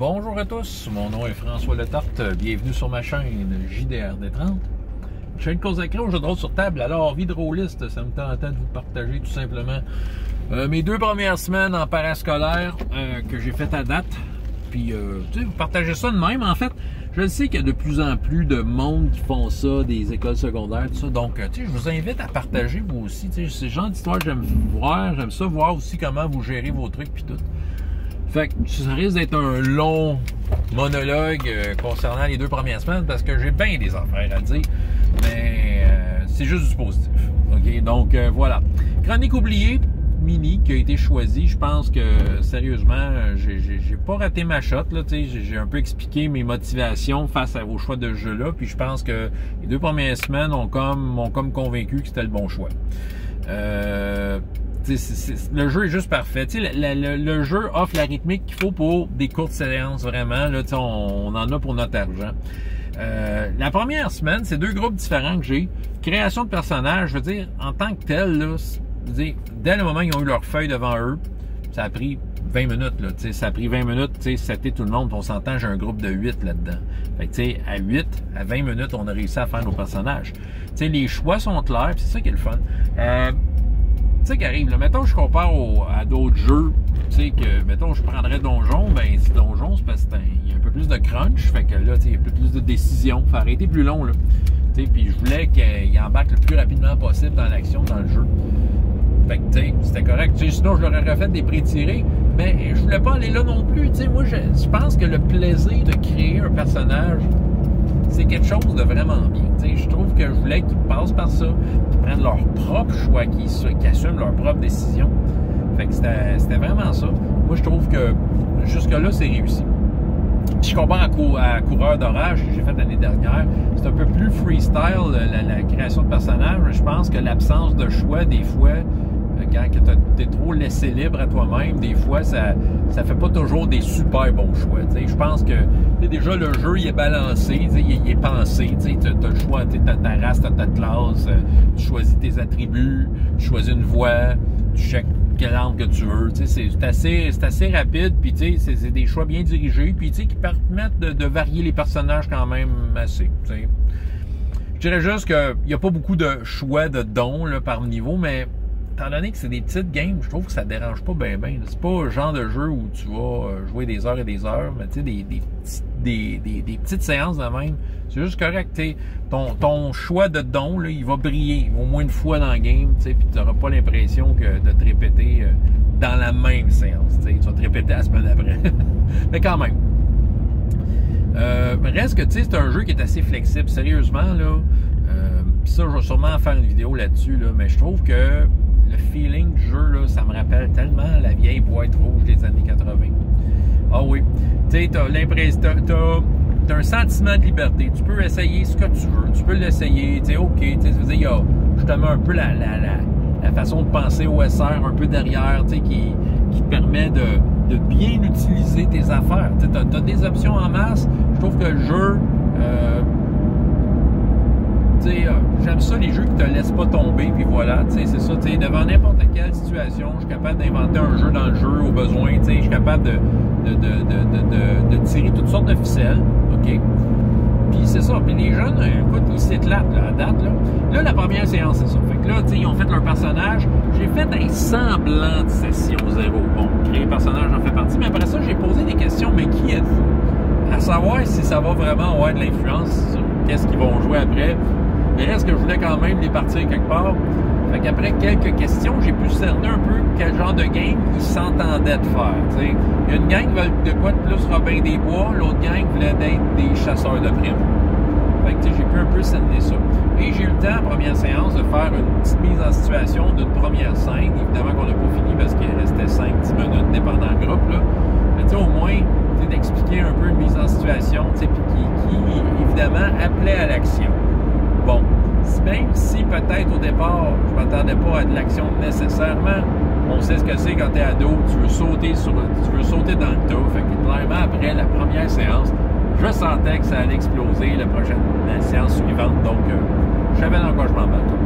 Bonjour à tous, mon nom est François Letarte, bienvenue sur ma chaîne JDRD30. Chaîne consacrée au jeu de rôle sur table. Alors, vie de rôliste, ça me tentait de vous partager tout simplement mes 2 premières semaines en parascolaire que j'ai fait à date. Puis, tu sais, vous partagez ça de même. En fait, je sais qu'il y a de plus en plus de monde qui font ça, des écoles secondaires, tout ça. Donc, tu sais, je vous invite à partager vous aussi. Tu sais, c'est le genre d'histoire que j'aime voir. J'aime ça voir aussi comment vous gérez vos trucs puis tout. Fait que ça risque d'être un long monologue concernant les 2 premières semaines parce que j'ai bien des affaires à dire, mais c'est juste du positif. OK? Donc, voilà. Chronique oubliée, mini, qui a été choisie. Je pense que, sérieusement, j'ai pas raté ma shot. J'ai un peu expliqué mes motivations face à vos choix de jeu-là. Puis je pense que les 2 premières semaines m'ont comme convaincu que c'était le bon choix. Le jeu est juste parfait. Le jeu offre la rythmique qu'il faut pour des courtes séances, vraiment. Là, on en a pour notre argent. La première semaine, c'est 2 groupes différents que j'ai. Création de personnages, je veux dire, en tant que tel, là, dès le moment où ils ont eu leur feuille devant eux, ça a pris 20 minutes. Là, ça a pris 20 minutes, c'était tout le monde. On s'entend, j'ai un groupe de 8 là-dedans. Fait que, à 8, à 20 minutes, on a réussi à faire nos personnages. Les choix sont clairs, c'est ça qui est le fun. Tu sais, qui arrive, là, mettons, je compare à d'autres jeux, tu sais, que, mettons, je prendrais Donjon, ben, si Donjon, c'est parce qu'il y a un peu plus de crunch, fait que là, tu sais, il y a un peu plus de décision, faut arrêter plus long, là, tu sais, puis je voulais qu'il embarque le plus rapidement possible dans l'action, dans le jeu. Fait que, tu sais, c'était correct, tu sais, sinon, je l'aurais refait des pré-tirés, mais je voulais pas aller là non plus, tu sais, moi, je pense que le plaisir de créer un personnage, c'est quelque chose de vraiment bien. T'sais, je trouve que je voulais qu'ils passent par ça, qu'ils prennent leur propre choix, qu'ils assument leur propre décision. Fait que c'était vraiment ça. Moi, je trouve que jusque-là, c'est réussi. Si je compare à Coureur d'orage que j'ai fait l'année dernière, c'est un peu plus freestyle, la création de personnages. Je pense que l'absence de choix, des fois, quand tu es trop laissé libre à toi-même, des fois, ça fait pas toujours des super bons choix. Je pense que déjà, le jeu, il est balancé, il est pensé. Tu as le choix, tu as ta race, tu as ta classe, tu choisis tes attributs, tu choisis une voix, tu checkes quelle arme que tu veux. C'est assez rapide, puis c'est des choix bien dirigés, puis qui permettent de varier les personnages quand même assez. T'sais. Je dirais juste qu'il n'y a pas beaucoup de choix de dons là, par niveau, mais étant donné que c'est des petites games, je trouve que ça dérange pas bien. C'est pas le genre de jeu où tu vas jouer des heures et des heures, mais tu sais, des petites séances de même, c'est juste correct. Ton choix de don, là, il va briller au moins une fois dans le game, puis tu n'auras pas l'impression de te répéter dans la même séance. Tu vas te répéter la semaine après. Mais quand même. Reste que c'est un jeu qui est assez flexible. Sérieusement, là, ça, je vais sûrement faire une vidéo là-dessus, là, mais je trouve que le feeling du jeu, là, ça me rappelle tellement la vieille boîte rouge des années 80. Ah oui. Tu sais, t'as l'impression, t'as un sentiment de liberté. Tu peux essayer ce que tu veux. Tu peux l'essayer. Tu sais, OK. Tu sais, il y a justement un peu la façon de penser OSR un peu derrière, tu sais, qui te permet de bien utiliser tes affaires. Tu sais, t'as des options en masse. Je trouve que le jeu... j'aime ça, les jeux qui te laissent pas tomber, puis voilà, c'est ça, devant n'importe quelle situation, je suis capable d'inventer un jeu dans le jeu au besoin, je suis capable de tirer toutes sortes de ficelles, OK? Puis c'est ça, puis les jeunes, écoute, ils s'éclatent, là, à date, là, la première séance, c'est ça, fait que là, ils ont fait leur personnage, j'ai fait un semblant de session 0, bon, créer personnage en fait partie, mais après ça, j'ai posé des questions, mais qui êtes-vous? À savoir si ça va vraiment avoir de l'influence sur qu'est-ce qu'ils vont jouer après. Mais reste que je voulais quand même les partir quelque part. Fait qu'après quelques questions, j'ai pu cerner un peu quel genre de game ils s'entendaient de faire. T'sais. Il y a une gang qui veut de quoi de plus Robin des Bois, l'autre gang voulait d'être des chasseurs de primes. Fait que j'ai pu un peu cerner ça. Et j'ai eu le temps, en première séance, de faire une petite mise en situation d'une première scène. Évidemment qu'on n'a pas fini parce qu'il restait 5-10 minutes, dépendant du groupe. Là. Mais au moins, d'expliquer un peu une mise en situation, puis qui, évidemment, appelait à l'action. Bon, même si peut-être au départ, je ne m'attendais pas à de l'action nécessairement, on sait ce que c'est quand tu es ado, tu veux sauter dans le tas. Fait que clairement, après la première séance, je sentais que ça allait exploser la séance suivante, donc je savais dans quoi je m'embarquais.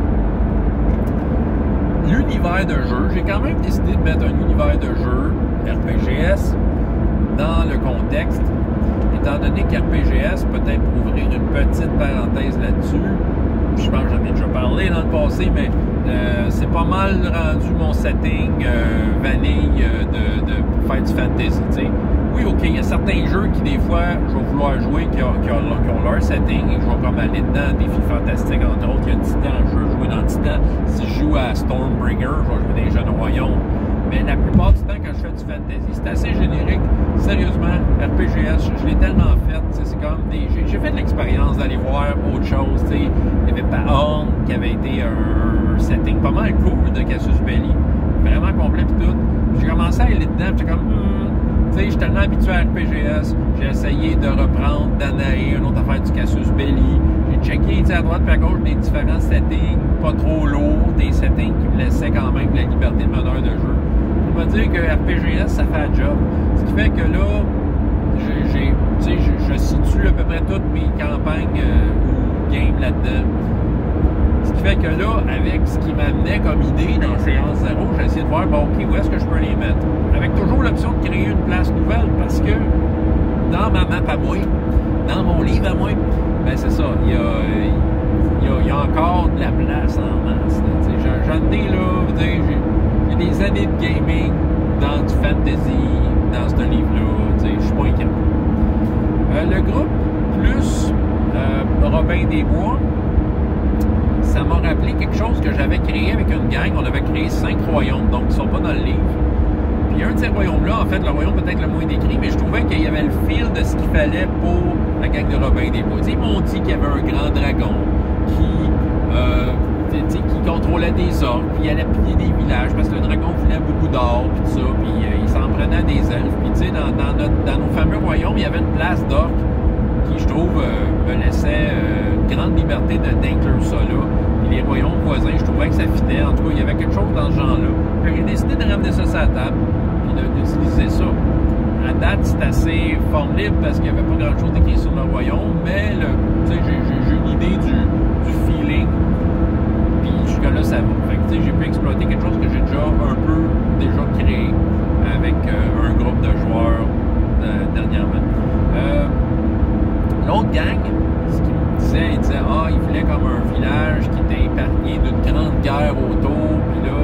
L'univers de jeu, j'ai quand même décidé de mettre un univers de jeu RPGS dans le contexte contexte, étant donné qu'RPGS, peut-être pour ouvrir une petite parenthèse là-dessus, je pense que j'en ai déjà parlé dans le passé, mais c'est pas mal rendu mon setting vanille pour faire du fantasy, t'sais. Oui, OK, il y a certains jeux qui, des fois, je vais vouloir jouer, qui ont leur setting, et je vais comme aller dedans, défis fantastiques, entre autres. Il y a Titan, je veux jouer dans Titan. Si je joue à Stormbringer, je vais jouer dans les Jeunes Royaumes. Mais la plupart du temps, quand je fais du fantasy, c'est assez générique. Sérieusement, RPGS, je l'ai tellement fait. C'est comme j'ai fait de l'expérience d'aller voir autre chose. T'sais. Il y avait Paorn qui avait été un setting pas mal cool de Casus Belli. Vraiment complet pis tout. J'ai commencé à aller dedans, j'étais comme tu sais, je suis tellement habitué à RPGS, j'ai essayé de reprendre Danae, une autre affaire du Casus Belli. J'ai checké à droite et à gauche des différents settings, pas trop lourds, des settings qui me laissaient quand même la liberté de meneur de jeu. Pour me dire que RPGS, ça fait un job. Ce qui fait que là, je situe à peu près toutes mes campagnes ou games là-dedans. Ce qui fait que là, avec ce qui m'amenait comme idée dans Séance 0, j'ai essayé de voir, bon, OK, où est-ce que je peux les mettre? Avec toujours l'option de créer une place nouvelle, parce que dans ma map à moi, dans mon livre à moi, ben c'est ça, il y a encore de la place en masse. J'en ai là, il y a des années de gaming dans du fantasy, dans ce livre-là, je suis pas inquiet. Le groupe plus Robin des Bois, ça m'a rappelé quelque chose que j'avais créé avec une gang. On avait créé 5 royaumes, donc ils ne sont pas dans le livre. Puis un de ces royaumes-là, en fait, le royaume peut-être le moins décrit, mais je trouvais qu'il y avait le feel de ce qu'il fallait pour la gang de Robin des Bois. Ils m'ont dit qu'il y avait un grand dragon qui contrôlait des orques, puis il allait piller des villages parce que le dragon voulait beaucoup d'or, puis tout ça, puis il s'en prenait des elfes. Puis tu sais, dans nos fameux royaumes, il y avait une place d'orques qui, je trouve, me laissait une grande liberté d'inclure ça là. Puis les royaumes voisins, je trouvais que ça fitait. En tout cas, il y avait quelque chose dans ce genre-là. J'ai décidé de ramener ça sur la table, puis d'utiliser ça. À date, c'est assez forme libre parce qu'il n'y avait pas grand-chose écrit sur le royaume, mais j'ai une idée du feeling. Puis jusque-là, ça va. Fait que j'ai pu exploiter quelque chose que j'ai déjà créé avec un groupe de joueurs dernièrement. L'autre gang, ce qu'il me disait, il voulait comme un village qui était épargné d'une grande guerre autour, puis là,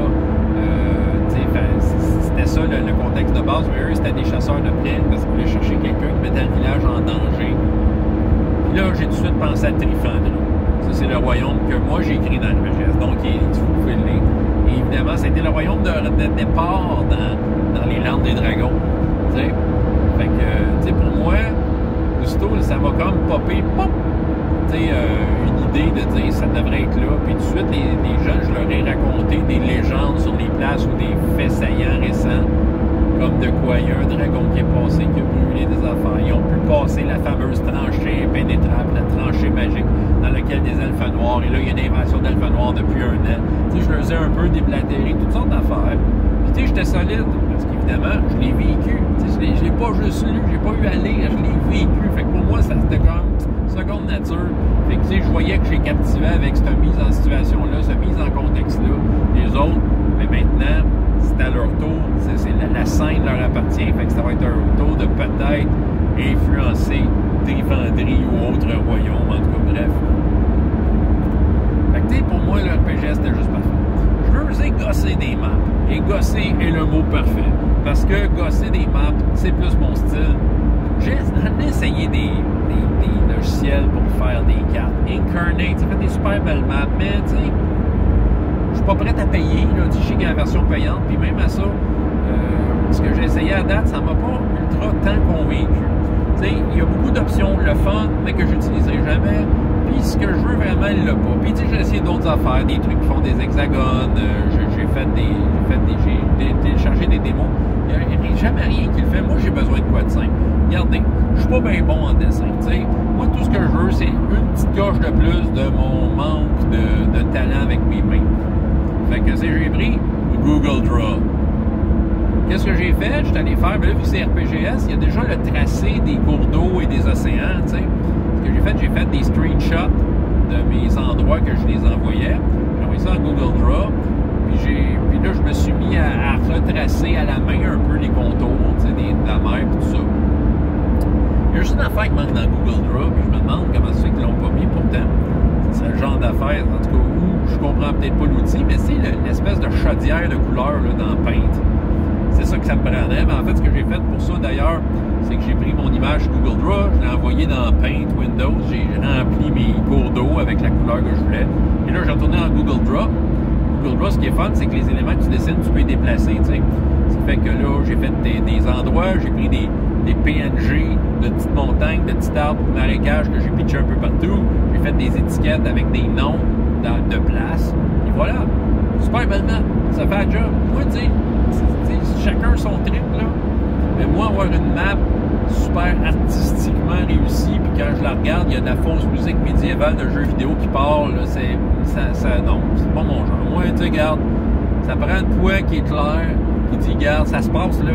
c'était ça le contexte de base, mais eux, c'était des chasseurs de primes parce qu'ils voulaient chercher quelqu'un qui mettait le village en danger. Puis là, j'ai tout de suite pensé à Trifandrie. Ça, c'est le royaume que moi, j'ai écrit dans le RPGS, donc vous pouvez le lire. Et évidemment, c'était le royaume de départ dans les Landes des Dragons, t'sais. Fait que, pour moi, aussitôt, ça m'a comme popé, pop! Une idée de dire ça devrait être là. Puis tout de suite, les gens, je leur ai raconté des légendes sur les places ou des faits saillants récents, comme de quoi il y a un dragon qui est passé, qui a brûlé des affaires. Ils ont pu passer la fameuse tranchée impénétrable, la tranchée magique, dans laquelle des elfes noirs, et là, il y a une invasion d'elfes noirs depuis un an. Je leur ai un peu déblatéré toutes sortes d'affaires. Puis j'étais solide, parce qu'évidemment, je l'ai vécu. Je l'ai pas juste lu, j'ai pas eu à lire, je l'ai vécu. Fait que pour moi, ça c'était comme seconde nature. Fait que je voyais que j'ai captivé avec cette mise en situation-là, cette mise en contexte-là. Les autres, mais maintenant, c'est à leur tour. La scène leur appartient. Fait que ça va être leur tour de peut-être influencer Trifandrie ou autre royaume, en tout cas, bref. Fait que pour moi, le RPG, c'était juste parfait. Je veux gosser des maps. Et gosser est le mot parfait. Parce que gosser des maps, c'est plus mon style. J'ai essayé des logiciels pour faire des cartes. Incarnate, ça fait des super belles maps, mais tu sais, je suis pas prêt à payer. Là, je sais qu'il y a la version payante, puis même à ça, ce que j'ai essayé à date, ça m'a pas ultra tant convaincu. Tu sais, il y a beaucoup d'options, le fun, mais que j'utiliserai jamais. Puis ce que je veux vraiment, il l'a pas. Puis tu sais, j'ai essayé d'autres affaires, des trucs qui font des hexagones, j'ai téléchargé des démos. Il n'y a jamais rien qui le fait. Moi, j'ai besoin de quoi de simple. Regardez, je suis pas bien bon en dessin. T'sais. Moi, tout ce que je veux, c'est une petite coche de plus de mon manque de talent avec mes mains. Fait que j'ai pris Google Draw. Qu'est-ce que j'ai fait? J'étais allé faire, vu que c'est RPGS, il y a déjà le tracé des cours d'eau et des océans. T'sais. Ce que j'ai fait des screenshots de mes endroits que je les envoyais. J'ai envoyé ça en Google Draw. Puis là, je me suis mis à retracer à la main un peu les contours de la mer et tout ça. juste une affaire qui manque dans Google Draw, puis je me demande comment ça fait qu'ils l'ont pas mis pourtant. C'est le genre d'affaire, en tout cas, où je comprends peut-être pas l'outil, mais c'est l'espèce de chaudière de couleur là, dans Paint. C'est ça que ça me prendrait. Mais en fait, ce que j'ai fait pour ça, d'ailleurs, c'est que j'ai pris mon image Google Draw, je l'ai envoyé dans Paint Windows, j'ai rempli mes cours d'eau avec la couleur que je voulais. Et là, j'ai retourné dans Google Draw. Google Draw, ce qui est fun, c'est que les éléments que tu dessines, tu peux les déplacer, tu sais. Ça fait que là, j'ai fait des endroits, j'ai pris des PNG de petites montagnes, de petits arbres, de marécages que j'ai pitché un peu partout. J'ai fait des étiquettes avec des noms de places. Et voilà, super belle map. Ça fait un job. Moi, tu sais, chacun son trip, là. Mais moi, avoir une map super artistiquement réussie, puis quand je la regarde, il y a de la fausse musique médiévale de jeux vidéo qui part, là, non, c'est pas mon genre. Moi, tu sais, regarde, ça prend une poids qui est clair, qui dit, regarde, ça se passe, là,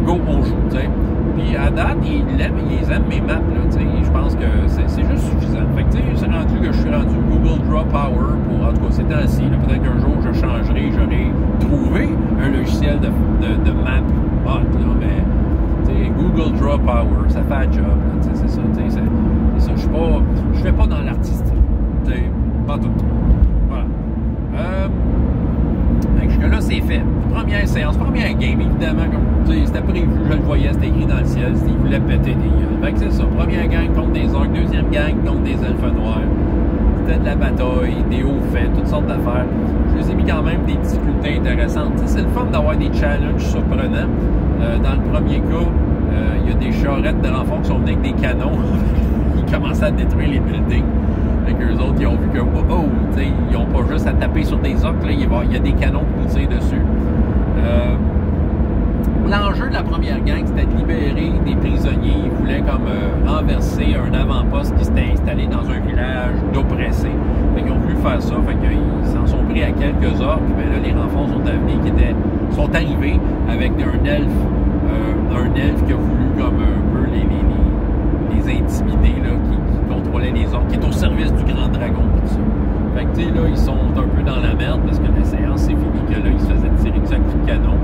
go, on joue, tu sais. Puis à date, ils aiment mes maps, là, tu sais, je pense que c'est juste suffisant. Fait que, tu sais, c'est rendu que je suis rendu Google Draw Power pour, en tout cas, ces temps-ci, peut-être qu'un jour, je changerai, j'aurai trouvé un logiciel de map hot, là, mais, tu sais, Google Draw Power, ça fait un job, là, tu sais, c'est ça, tu sais, c'est ça, je fais pas dans l'artistique, tu sais, pas tout. Voilà. Jusque-là, c'est fait. Première séance, première game, évidemment, comme c'était prévu, je le voyais, c'était écrit dans le ciel, il voulait péter des gueules. Fait que c'est ça, première gang contre des orques, deuxième gang contre des elfes noirs. C'était de la bataille, des hauts faits, toutes sortes d'affaires. Je les ai mis quand même des difficultés intéressantes. C'est le fun d'avoir des challenges surprenants. Dans le premier cas, il y a des charrettes de renfort qui sont venus avec des canons. Ils commençaient à détruire les buildings. Fait qu'eux autres, ils ont vu que, ils n'ont pas juste à taper sur des orques, là, il y a des canons qui tirent dessus. L'enjeu de la première gang, c'était de libérer des prisonniers. Ils voulaient comme renverser un avant-poste qui s'était installé dans un village d'oppressés. Fait qu'ils ont voulu faire ça, fait qu'ils s'en sont pris à quelques orques. Puis là, les renforts sont arrivés avec un elfe qui a voulu comme un peu les intimider, là, qui contrôlait les orques, qui est au service du grand dragon, tout ça. Fait que, tu sais, là, ils sont un peu dans la merde parce que la séance, c'est fini, que là, ils se faisaient tirer dessus à coups de canon.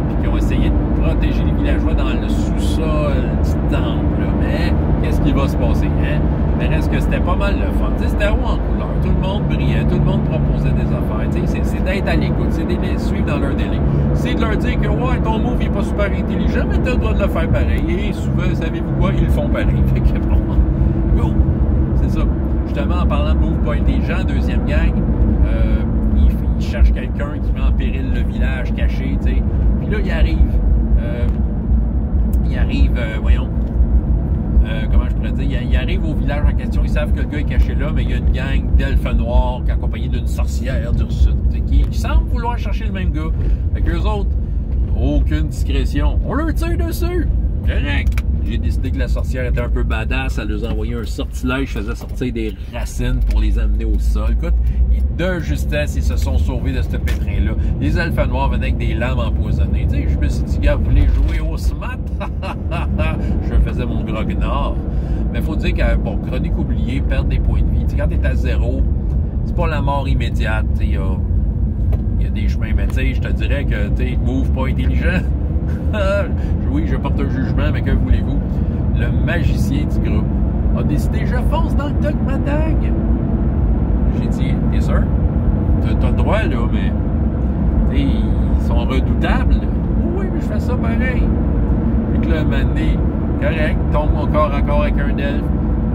Puis qu'ils ont essayé de protéger les villageois dans le sous-sol du temple, là. Mais, qu'est-ce qui va se passer, hein? Mais reste que c'était pas mal le fun. Tu sais, c'était haut en couleur. Tout le monde brillait, tout le monde proposait des affaires. Tu sais, c'est d'être à l'écoute, c'est de les suivre dans leur délai. C'est de leur dire que, ouais, ton move, il est pas super intelligent, mais t'as le droit de le faire pareil. Et souvent, savez-vous quoi? Ils le font pareil. Fait que, bon, go! C'est ça. Justement, en parlant de move pas intelligent, deuxième gang, il cherche quelqu'un qui met en péril le village caché, tu sais. Puis là, il arrive, voyons, comment je pourrais dire, il arrive au village en question, ils savent que le gars est caché là, mais il y a une gang d'elfes noirs accompagnée d'une sorcière du sud, qui semble vouloir chercher le même gars. Fait qu'eux autres, aucune discrétion. On leur tire dessus! Correct! J'ai décidé que la sorcière était un peu badass. Elle leur a envoyé un sortilège, faisait sortir des racines pour les amener au sol. Écoute, de justesse, ils se sont sauvés de ce pétrin-là. Les elfes noirs venaient avec des lames empoisonnées. Tu sais, je me suis dit, gars, vous voulez jouer au SMAT? Je faisais mon grognard. Mais il faut dire que, bon, chronique oubliée, perdre des points de vie. Tu sais, quand t'es à zéro, c'est pas la mort immédiate. Il y a des chemins, mais tu sais, je te dirais que, tu sais, move pas intelligent. Oui, je porte un jugement, mais que voulez-vous? Le magicien du groupe a décidé, je fonce dans le tas de ma dague. J'ai dit, t'es sûr? T'as le droit, là, mais ils sont redoutables. Oui, mais je fais ça pareil. Puis que là, mané, correct, tombe encore avec un elfe,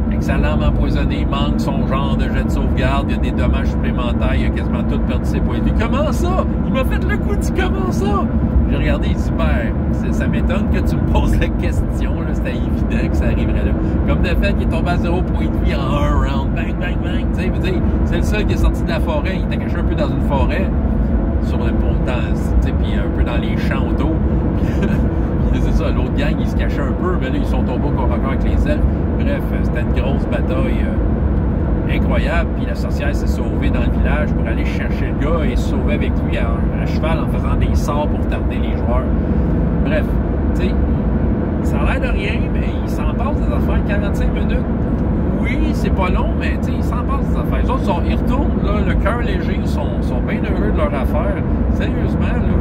avec sa lame empoisonnée, manque son genre de jet de sauvegarde, il y a des dommages supplémentaires, il a quasiment tout perdu ses points de vie. Comment ça? Il m'a fait le coup, dit comment ça? J'ai regardé, il dit, ben, ça m'étonne que tu me poses la question, là, c'était évident que ça arriverait là. Comme de fait, il est tombé à 0 point de vie en un round, bang, bang, bang, tu sais, c'est le seul qui est sorti de la forêt, il était caché un peu dans une forêt, sur le montant, tu sais, puis un peu dans les champs autour. C'est ça, l'autre gang, ils se cachaient un peu, mais là, ils sont tombés corps à corps avec les elfes. Bref, c'était une grosse bataille incroyable, puis la sorcière s'est sauvée dans le village pour aller chercher le gars et se sauver avec lui à cheval en faisant des sorts pour tarder les joueurs. Bref, tu sais, ça a l'air de rien, mais il s'en passe des affaires 45 minutes. Oui, c'est pas long, mais tu sais, il s'en passe des affaires. Les autres, ils retournent, là, le cœur léger, ils sont bien heureux de leur affaire. Sérieusement, là,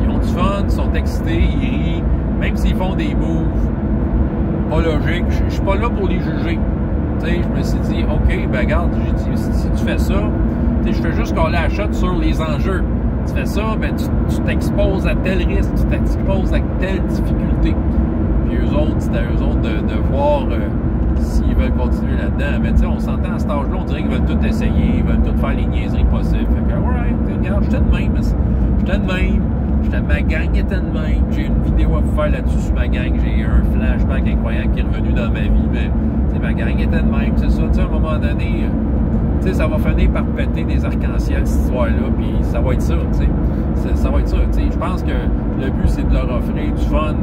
ils ont du fun, ils sont excités, ils rient, même s'ils font des moves pas logique. Je suis pas là pour les juger. Tu sais, je me suis dit, OK, ben regarde, j'ai dit, si tu fais ça, tu sais, je fais juste coller la shot sur les enjeux. Tu fais ça, ben tu t'exposes à tel risque, tu t'exposes à telle difficulté. Puis eux autres, c'était à eux autres de voir s'ils veulent continuer là-dedans. Mais tu sais, on s'entend à cet âge-là, on dirait qu'ils veulent tout essayer, ils veulent tout faire les niaiseries possibles. Fait que, alright, regarde, j'étais de même. Ma gang était de même. J'ai une vidéo à vous faire là-dessus sur ma gang. J'ai eu un flashback incroyable qui est revenu dans ma vie. Mais ma gang était de même. C'est ça, tu sais, à un moment donné, tu sais, ça va finir par péter des arcs-en-ciel, cette histoire-là. Puis ça va être ça, tu sais. Ça va être ça, tu sais. Je pense que le but, c'est de leur offrir du fun.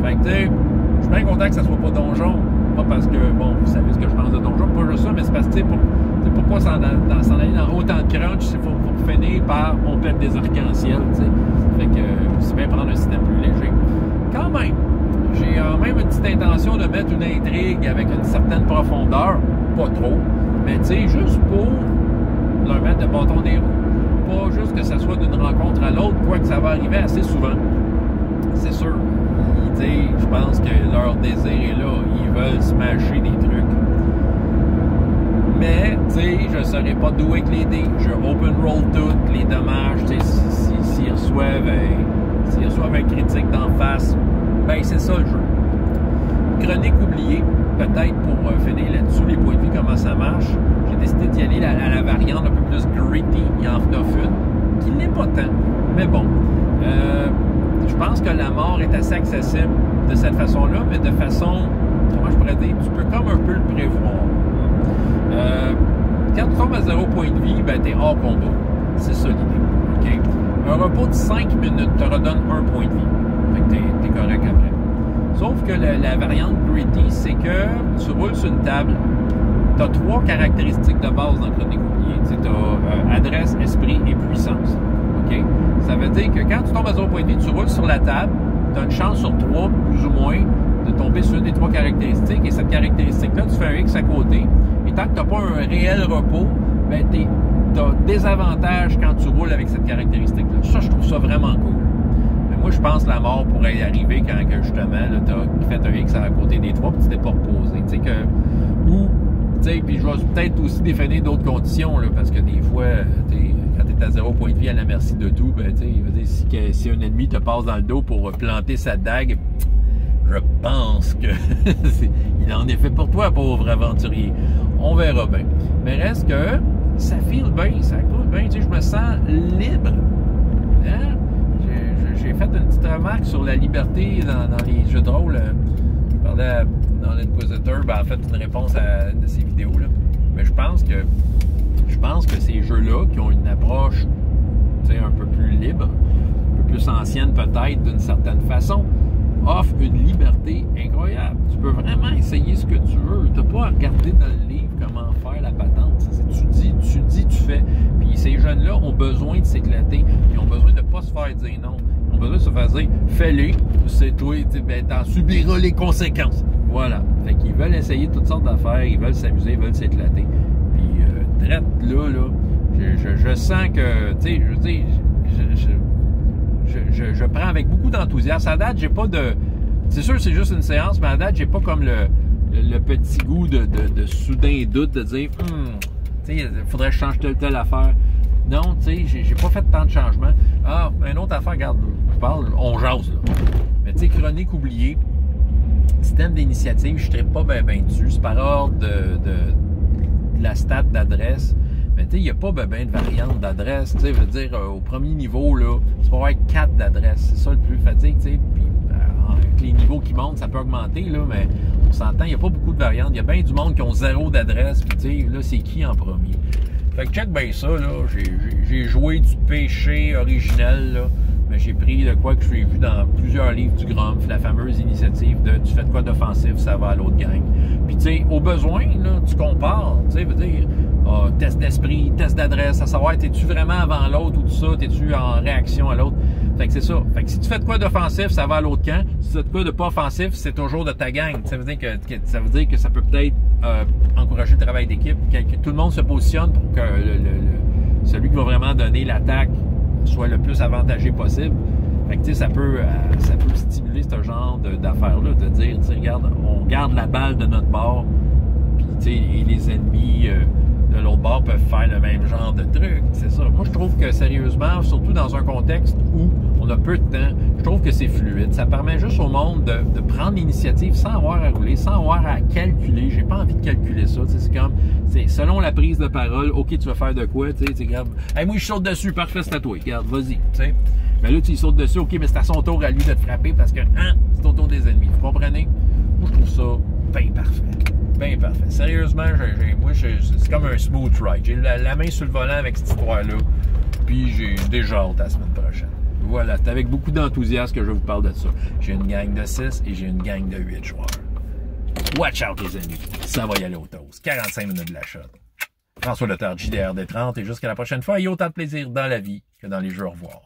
Fait que, tu sais, je suis bien content que ça soit pas donjon. Pas parce que, bon, vous savez ce que je pense de donjon, pas juste ça, mais c'est parce que, tu sais, pourquoi s'en aller dans autant de crunch, c'est pour finir par on pète des arcs-en-ciel, tu sais. Fait que c'est bien prendre un système plus léger. Quand même, j'ai même une petite intention de mettre une intrigue avec une certaine profondeur, pas trop, mais tu sais, juste pour leur mettre le bâton des roues. Pas juste que ça soit d'une rencontre à l'autre, quoique ça va arriver assez souvent. C'est sûr. Tu sais, je pense que leur désir est là. Ils veulent smasher des trucs. Mais, tu sais, je ne saurais pas d'où avec les dés. Je open roll toutes les dommages. Tu sais, s'ils reçoivent un critique d'en face, ben c'est ça le jeu. Chronique oubliée, peut-être pour finir là-dessus, les points de vie, comment ça marche. J'ai décidé d'y aller à la variante un peu plus gritty. Il en offre une, qui n'est pas tant. Mais bon, je pense que la mort est assez accessible de cette façon-là, mais de façon, comment je pourrais dire, tu peux comme un peu le prévoir. Quand tu tombes à 0 point de vie, ben t'es hors combat. C'est ça l'idée. Okay? Un repos de 5 minutes te redonne 1 point de vie. Fait que t'es correct après. Sauf que la variante Gritty, c'est que tu roules sur une table, tu as 3 caractéristiques de base dans Chronique oubliée. Tu as adresse, esprit et puissance. Okay? Ça veut dire que quand tu tombes à 0 point de vie, tu roules sur la table, tu as une chance sur 3, plus ou moins, de tomber sur une des 3 caractéristiques. Et cette caractéristique-là, tu fais un X à côté. Et tant que tu n'as pas un réel repos, ben tu as des avantages quand tu roules avec cette caractéristique-là. Ça, je trouve ça vraiment cool. Mais moi, je pense que la mort pourrait y arriver quand que, justement, tu as fait un X à côté des 3 et tu t'es pas reposé. Tu sais que. Ou, tu sais, puis je vais peut-être aussi définir d'autres conditions, là, parce que des fois, quand tu es à 0 point de vie à la merci de tout, ben, tu sais, si un ennemi te passe dans le dos pour planter sa dague, je pense que il en est fait pour toi, pauvre aventurier. On verra bien. Mais reste que ça file bien, ça coule bien. Tu sais, je me sens libre. Hein? J'ai fait une petite remarque sur la liberté dans les jeux de rôle. Je parlais dans l'Inquisitor, ben, en fait, une réponse à une de ces vidéos-là. Mais je pense que ces jeux-là, qui ont une approche, tu sais, un peu plus libre, un peu plus ancienne peut-être d'une certaine façon, offre une liberté incroyable. Tu peux vraiment essayer ce que tu veux. Tu n'as pas à regarder dans le livre comment faire la patente. Tu fais. Puis ces jeunes-là ont besoin de s'éclater. Ils ont besoin de ne pas se faire dire non. Ils ont besoin de se faire dire fais-les, c'est toi, ben, t'en subiras les conséquences. Voilà. Fait qu'ils veulent essayer toutes sortes d'affaires, ils veulent s'amuser, ils veulent s'éclater. Puis, drette là, je sens que, tu sais, je veux dire, je prends avec beaucoup d'enthousiasme. À date, j'ai pas de... C'est sûr que c'est juste une séance, mais à date, j'ai pas comme le petit goût de soudain doute de dire tu sais, il faudrait que je change telle affaire. Non, tu sais, j'ai pas fait tant de changements. Ah, une autre affaire, regarde, je parle, on jase, là. Mais tu sais, chronique oubliée, système d'initiative, je ne pas bien dessus. C'est par ordre de la stat d'adresse. Mais tu sais, il n'y a pas ben de variante d'adresse. Tu sais, je veux dire, au premier niveau, là, tu peux avoir 4 d'adresse. C'est ça le plus fatigue, tu sais. Puis, avec les niveaux qui montent, ça peut augmenter, là, mais on s'entend, il n'y a pas beaucoup de variantes. Il y a bien du monde qui ont 0 d'adresse. Puis, tu sais, là, c'est qui en premier? Fait que check bien ça, là. J'ai joué du péché originel, là. Mais j'ai pris de quoi que j'ai vu dans plusieurs livres du Grumpf, la fameuse initiative de tu fais de quoi d'offensif, ça va à l'autre gang. Puis tu sais, au besoin, là, tu compares, tu sais, veut dire, test d'esprit, test d'adresse, à savoir, t'es-tu vraiment avant l'autre ou tout ça, t'es-tu en réaction à l'autre. Fait que c'est ça. Fait que si tu fais de quoi d'offensif, ça va à l'autre camp. Si tu fais de quoi de pas offensif, c'est toujours de ta gang. Ça veut dire que ça peut peut-être encourager le travail d'équipe, que tout le monde se positionne pour que celui qui va vraiment donner l'attaque soit le plus avantagé possible. Fait que, tu sais, ça peut stimuler ce genre d'affaires-là, de dire, tu sais, regarde, on garde la balle de notre bord, puis, tu sais, et les ennemis de l'autre bord peuvent faire le même genre de truc, c'est ça. Moi, je trouve que, sérieusement, surtout dans un contexte où on a peu de temps, je trouve que c'est fluide. Ça permet juste au monde de prendre l'initiative sans avoir à rouler, sans avoir à calculer. J'ai pas envie de calculer ça. C'est comme, selon la prise de parole, OK, tu vas faire de quoi, tu sais, regarde, hey, moi, je saute dessus, parfait, c'est à toi, regarde, vas-y, tu sais. Mais là, tu sautes dessus, OK, mais c'est à son tour à lui de te frapper parce que, c'est au tour des ennemis. Vous comprenez? Moi, je trouve ça bien parfait. Bien parfait. Sérieusement, moi, c'est comme un smooth ride. J'ai la main sur le volant avec cette histoire-là, puis j'ai déjà hâte à la semaine prochaine. Voilà, c'est avec beaucoup d'enthousiasme que je vous parle de ça. J'ai une gang de 6 et j'ai une gang de 8 joueurs. Watch out, les amis. Ça va y aller au toast. 45 minutes de la shot. François Lotard, JDR des 30, et jusqu'à la prochaine fois, il y a autant de plaisir dans la vie que dans les jeux. Au revoir.